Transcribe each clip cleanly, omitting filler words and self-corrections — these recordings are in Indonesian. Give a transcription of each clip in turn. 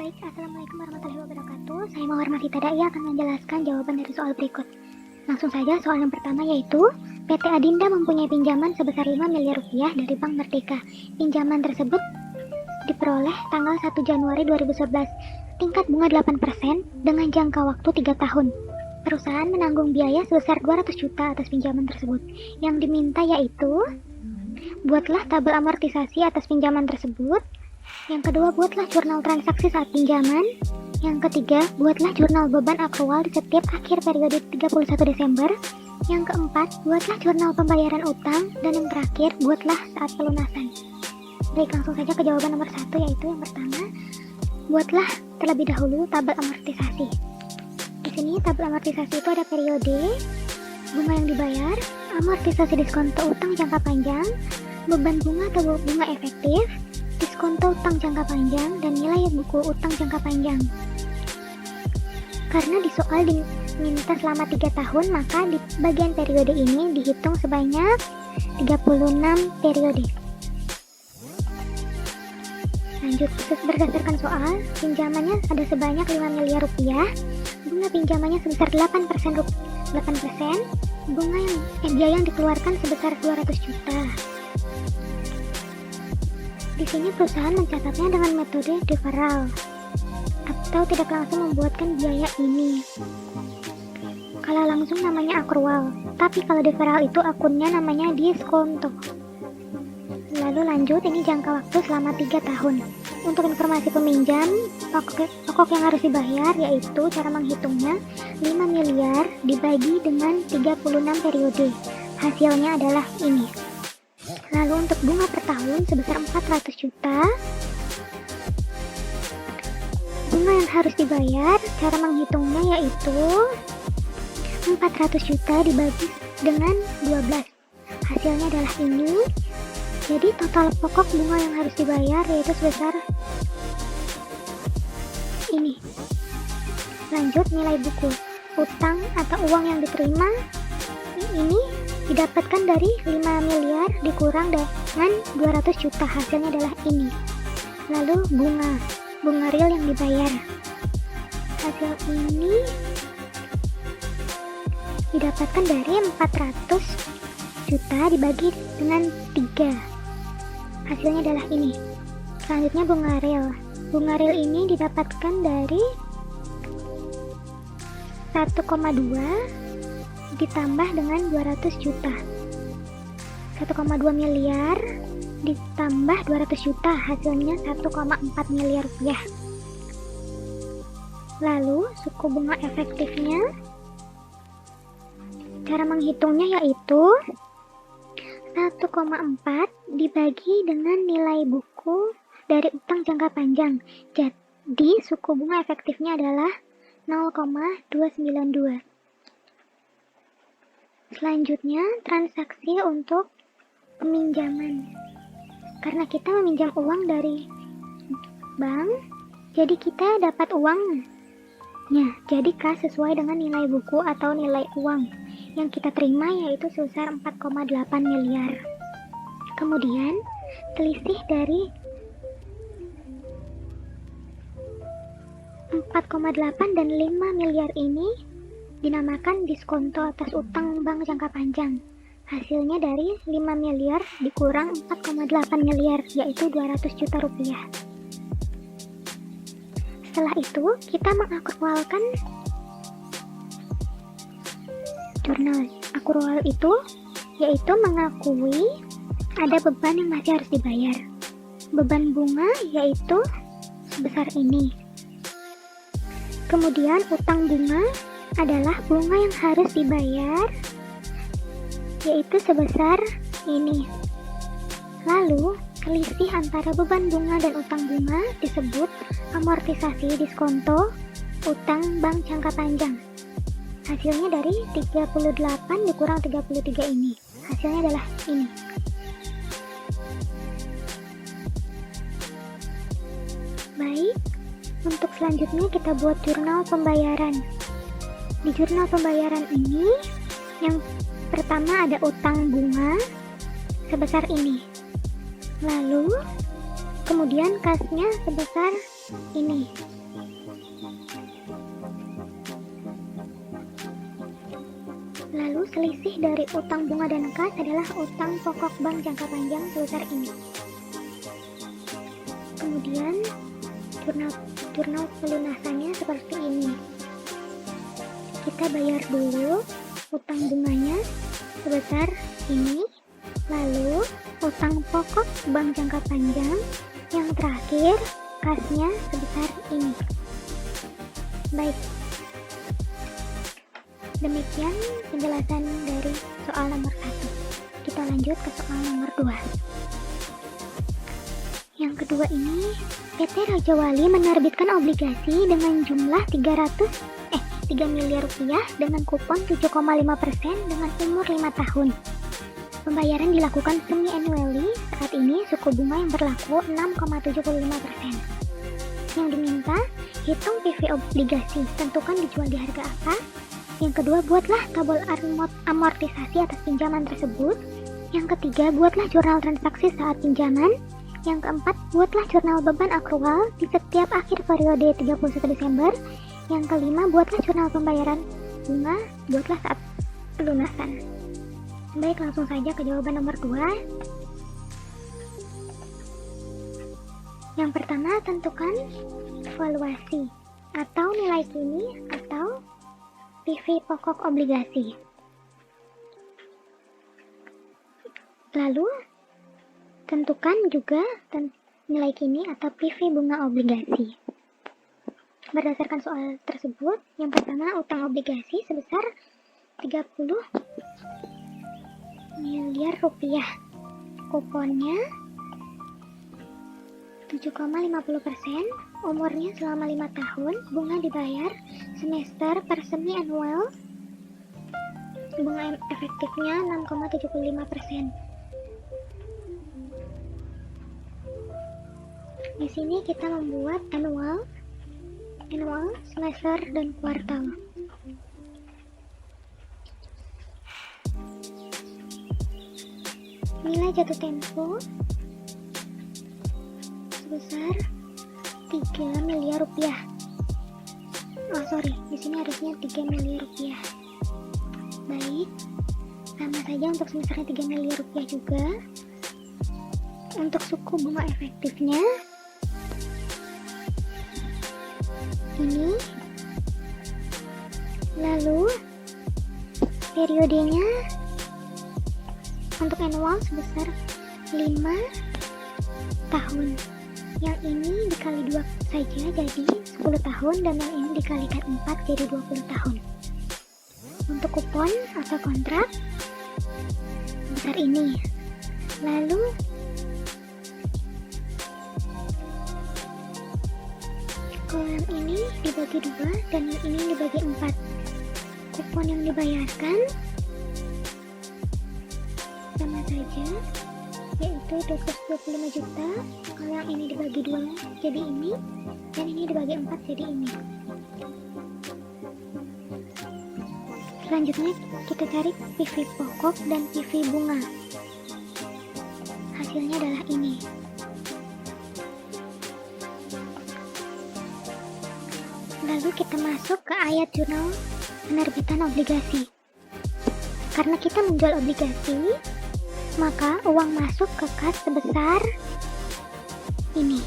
Baik, Assalamualaikum warahmatullahi wabarakatuh. Saya Mawar Masita Dai akan menjelaskan jawaban dari soal berikut. Langsung saja, soal yang pertama yaitu PT Adinda mempunyai pinjaman sebesar 5 miliar rupiah dari Bank Merdeka. Pinjaman tersebut diperoleh tanggal 1 Januari 2011. Tingkat bunga 8% dengan jangka waktu 3 tahun. Perusahaan menanggung biaya sebesar 200 juta atas pinjaman tersebut. Yang diminta yaitu buatlah tabel amortisasi atas pinjaman tersebut. Yang kedua, buatlah jurnal transaksi saat pinjaman. Yang ketiga, buatlah jurnal beban akrual di setiap akhir periode 31 Desember. Yang keempat, buatlah jurnal pembayaran utang. Dan yang terakhir, buatlah saat pelunasan. Baik, langsung saja ke jawaban nomor 1, yaitu yang pertama, buatlah terlebih dahulu tabel amortisasi. Di sini tabel amortisasi itu ada periode, bunga yang dibayar, amortisasi diskonto utang jangka panjang, beban bunga atau bunga efektif, diskonto utang jangka panjang, dan nilai buku utang jangka panjang. Karena di soal diminta selama 3 tahun, maka di bagian periode ini dihitung sebanyak 36 periode. Lanjut, berdasarkan soal, pinjamannya ada sebanyak 5 miliar rupiah, bunga pinjamannya sebesar 8%, bunga biaya yang dikeluarkan sebesar 200 juta. Di sini perusahaan mencatatnya dengan metode deferral atau tidak langsung membuatkan biaya ini. Kalau langsung namanya akrual, tapi kalau deferral itu akunnya namanya diskonto. Lalu lanjut, ini jangka waktu selama 3 tahun. Untuk informasi peminjam, pokok yang harus dibayar yaitu cara menghitungnya 5 miliar dibagi dengan 36 periode. Hasilnya adalah ini. Lalu untuk bunga per tahun sebesar 400 juta. Bunga yang harus dibayar, cara menghitungnya yaitu 400 juta dibagi dengan 12. Hasilnya adalah ini. Jadi total pokok bunga yang harus dibayar yaitu sebesar ini. Lanjut, nilai buku utang atau uang yang diterima ini didapatkan dari 5 miliar dikurang dengan 200 juta. Hasilnya adalah ini. Lalu bunga real yang dibayar. Hasil ini didapatkan dari 400 juta dibagi dengan 3. Hasilnya adalah ini. Selanjutnya bunga real. Bunga real ini didapatkan dari 1,2 ditambah dengan 200 juta. 1,2 miliar ditambah 200 juta, hasilnya 1,4 miliar rupiah. Lalu suku bunga efektifnya, cara menghitungnya yaitu 1,4 dibagi dengan nilai buku dari utang jangka panjang. Jadi suku bunga efektifnya adalah 0,292. Selanjutnya, transaksi untuk peminjaman. Karena kita meminjam uang dari bank, jadi kita dapat uangnya. Jadi kas sesuai dengan nilai buku atau nilai uang yang kita terima, yaitu sebesar 4,8 miliar. Kemudian, selisih dari 4,8 dan 5 miliar ini dinamakan diskonto atas utang bank jangka panjang. Hasilnya dari 5 miliar dikurang 4,8 miliar, yaitu 200 juta rupiah. Setelah itu, kita mengakrualkan jurnal. Akrual itu yaitu mengakui ada beban yang masih harus dibayar. Beban bunga yaitu sebesar ini. Kemudian utang bunga adalah bunga yang harus dibayar, yaitu sebesar ini. Lalu selisih antara beban bunga dan utang bunga disebut amortisasi diskonto utang bank jangka panjang. Hasilnya dari 38 dikurang 33 ini. Hasilnya adalah ini. Baik, untuk selanjutnya kita buat jurnal pembayaran. Di jurnal pembayaran ini, yang pertama ada utang bunga sebesar ini. Lalu, kemudian kasnya sebesar ini. Lalu selisih dari utang bunga dan kas adalah utang pokok bank jangka panjang sebesar ini. Kemudian jurnal pelunasannya seperti ini. Kita bayar dulu utang bunganya sebesar ini, lalu utang pokok bank jangka panjang yang terakhir kasnya sebesar ini. Baik, demikian penjelasan dari soal nomor 1. Kita lanjut ke soal nomor 2. Yang kedua ini, PT Raja Wali menerbitkan obligasi dengan jumlah 3 miliar rupiah dengan kupon 7,5% dengan umur 5 tahun. Pembayaran dilakukan semi-annually. Saat ini suku bunga yang berlaku 6,75%. Yang diminta, hitung PV obligasi, tentukan dijual di harga apa. Yang kedua, buatlah tabel amortisasi atas pinjaman tersebut. Yang ketiga, buatlah jurnal transaksi saat pinjaman. Yang keempat, buatlah jurnal beban akrual di setiap akhir periode 31 Desember. Yang kelima, buatlah jurnal pembayaran bunga, buatlah saat pelunasan. Baik, langsung saja ke jawaban nomor 2. Yang pertama, tentukan valuasi atau nilai kini atau PV pokok obligasi. Lalu, tentukan juga nilai kini atau PV bunga obligasi. Berdasarkan soal tersebut, yang pertama utang obligasi sebesar 30 miliar rupiah. Kuponnya 7,50%, umurnya selama 5 tahun, bunga dibayar semester per semi annual, bunga efektifnya 6,75%. Di sini kita membuat annual, semester, dan kuartal. Nilai jatuh tempo sebesar 3 miliar rupiah. Di sini harusnya 3 miliar rupiah. Baik, sama saja untuk semesternya 3 miliar rupiah juga. Untuk suku bunga efektifnya ini, lalu periodenya untuk annual sebesar 5 tahun. Yang ini dikali 2 saja jadi 10 tahun, dan yang ini dikalikan 4 jadi 20 tahun. Untuk kupon atau kontrak sebesar ini. Lalu kalau yang ini dibagi 2 dan yang ini dibagi 4. Kupon yang dibayarkan sama saja, yaitu 225 juta. Kalau yang ini dibagi 2 jadi ini, dan ini dibagi 4 jadi ini. Selanjutnya kita cari PV pokok dan PV bunga. Hasilnya adalah ini. Lalu kita masuk ke ayat jurnal penerbitan obligasi. Karena kita menjual obligasi, maka uang masuk ke kas sebesar ini.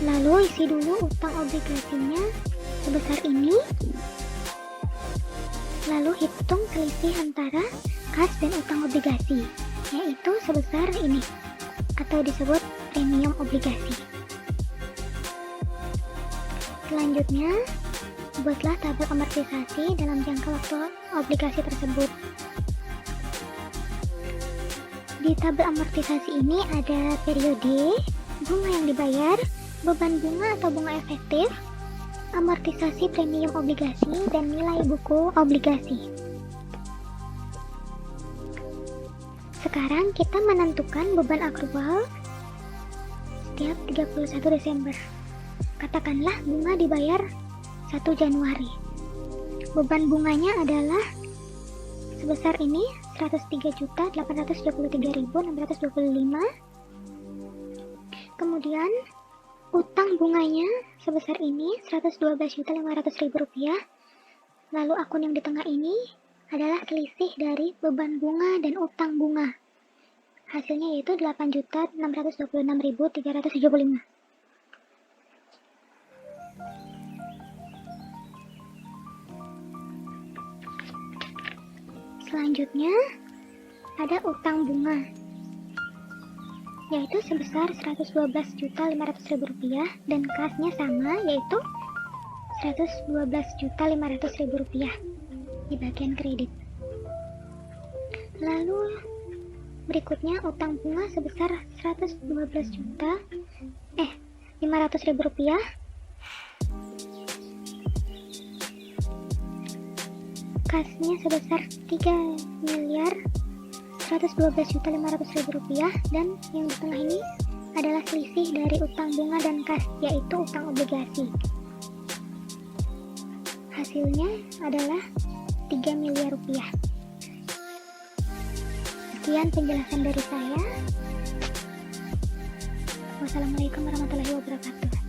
Lalu isi dulu utang obligasinya sebesar ini. Lalu hitung selisih antara kas dan utang obligasi, yaitu sebesar ini, atau disebut premium obligasi. Selanjutnya, buatlah tabel amortisasi dalam jangka waktu obligasi tersebut. Di tabel amortisasi ini ada periode, bunga yang dibayar, beban bunga atau bunga efektif, amortisasi premium obligasi, dan nilai buku obligasi. Sekarang kita menentukan beban akrual setiap 31 Desember. Katakanlah bunga dibayar 1 Januari. Beban bunganya adalah sebesar ini, 103.823.625. Kemudian utang bunganya sebesar ini Rp112.500.000. Lalu akun yang di tengah ini adalah selisih dari beban bunga dan utang bunga. Hasilnya yaitu Rp8.626.375. Selanjutnya ada utang bunga, yaitu sebesar Rp112.500.000 dan kasnya sama, yaitu Rp112.500.000 di bagian kredit. Lalu berikutnya utang bunga sebesar Rp500.000. Kasnya sebesar Rp3.112.500.000 dan yang di tengah ini adalah selisih dari utang bunga dan kas, yaitu utang obligasi. Hasilnya adalah Rp3 miliar. Sekian penjelasan dari saya. Wassalamualaikum warahmatullahi wabarakatuh.